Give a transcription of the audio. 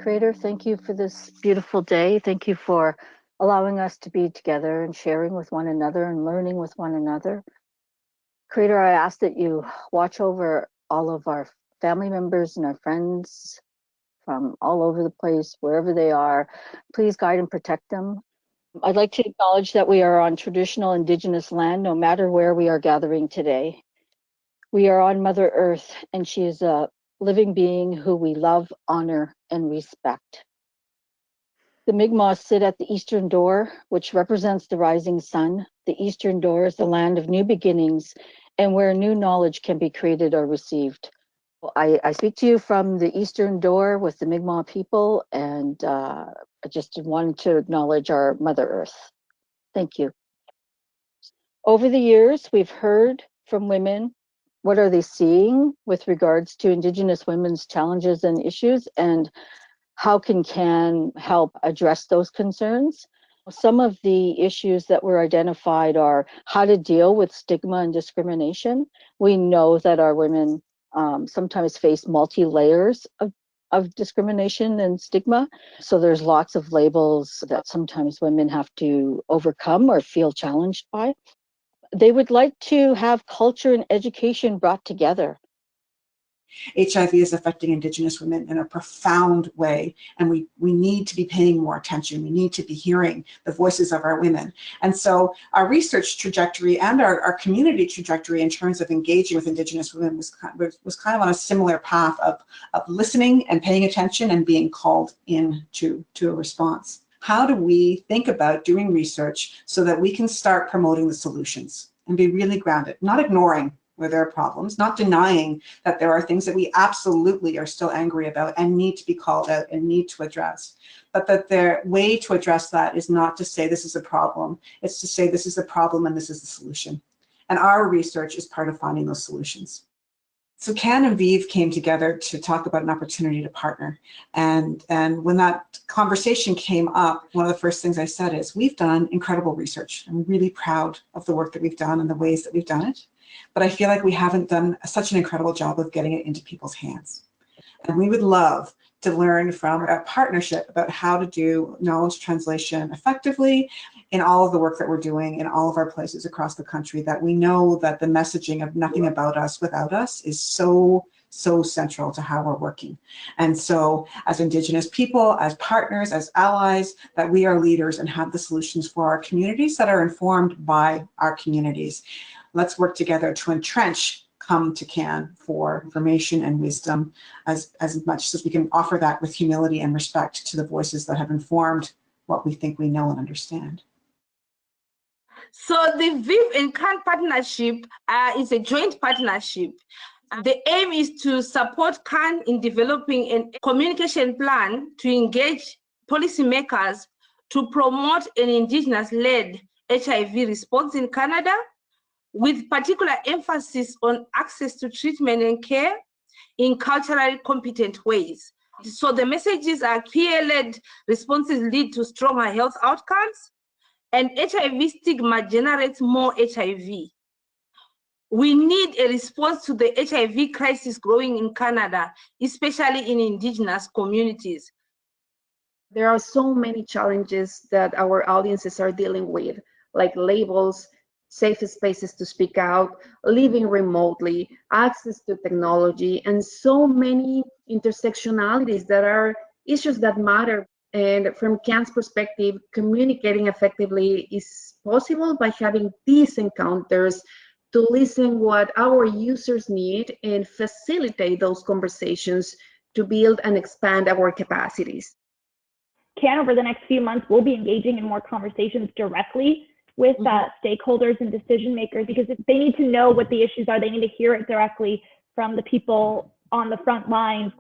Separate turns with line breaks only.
Creator, thank you for this beautiful day. Thank you for allowing us to be together and sharing with one another and learning with one another. Creator, I ask that you watch over all of our family members and our friends from all over the place, wherever they are. Please guide and protect them. I'd like to acknowledge that we are on traditional Indigenous land, no matter where we are gathering today. We are on Mother Earth, and she is a living being who we love, honor, and respect. The Mi'kmaq sit at the eastern door, which represents the rising sun. The eastern door is the land of new beginnings and where new knowledge can be created or received. I speak to you from the eastern door with the Mi'kmaq people, and I just wanted to acknowledge our Mother Earth. Thank you. Over the years, we've heard from women. What are they seeing with regards to Indigenous women's challenges and issues, and how can CAAN help address those concerns? Some of the issues that were identified are how to deal with stigma and discrimination. We know that our women sometimes face multi-layers of discrimination and stigma. So there's lots of labels that sometimes women have to overcome or feel challenged by. They would like to have culture and education brought together.
HIV is affecting Indigenous women in a profound way, and we need to be paying more attention. We need to be hearing the voices of our women. And so our research trajectory and our community trajectory in terms of engaging with Indigenous women was kind of on a similar path of listening and paying attention and being called in to a response. How do we think about doing research so that we can start promoting the solutions and be really grounded, not ignoring where there are problems, not denying that there are things that we absolutely are still angry about and need to be called out and need to address. But that the way to address that is not to say this is a problem, it's to say this is a problem and this is the solution. And our research is part of finding those solutions. So CAAN and ViiV came together to talk about an opportunity to partner. And when that conversation came up, one of the first things I said is, we've done incredible research. I'm really proud of the work that we've done and the ways that we've done it. But I feel like we haven't done such an incredible job of getting it into people's hands. And we would love to learn from a partnership about how to do knowledge translation effectively in all of the work that we're doing in all of our places across the country, that we know that the messaging of nothing about us without us is so central to how we're working. And so as Indigenous people, as partners, as allies, that we are leaders and have the solutions for our communities that are informed by our communities. Let's work together to entrench, come to CAAN for information and wisdom as much as we can offer that with humility and respect to the voices that have informed what we think we know and understand.
So the Viinkhan Partnership is a joint partnership. The aim is to support CAAN in developing a communication plan to engage policymakers to promote an Indigenous-led HIV response in Canada, with particular emphasis on access to treatment and care in culturally competent ways. So the messages are peer-led responses lead to stronger health outcomes, and HIV stigma generates more HIV. We need a response to the HIV crisis growing in Canada, especially in Indigenous communities.
There are so many challenges that our audiences are dealing with, like labels, safe spaces to speak out, living remotely, access to technology, and so many intersectionalities that are issues that matter. And from CAAN's perspective, communicating effectively is possible by having these encounters to listen what our users need and facilitate those conversations to build and expand our capacities.
CAAN over the next few months will be engaging in more conversations directly with stakeholders and decision makers, because they need to know what the issues are. They need to hear it directly from the people on the front lines.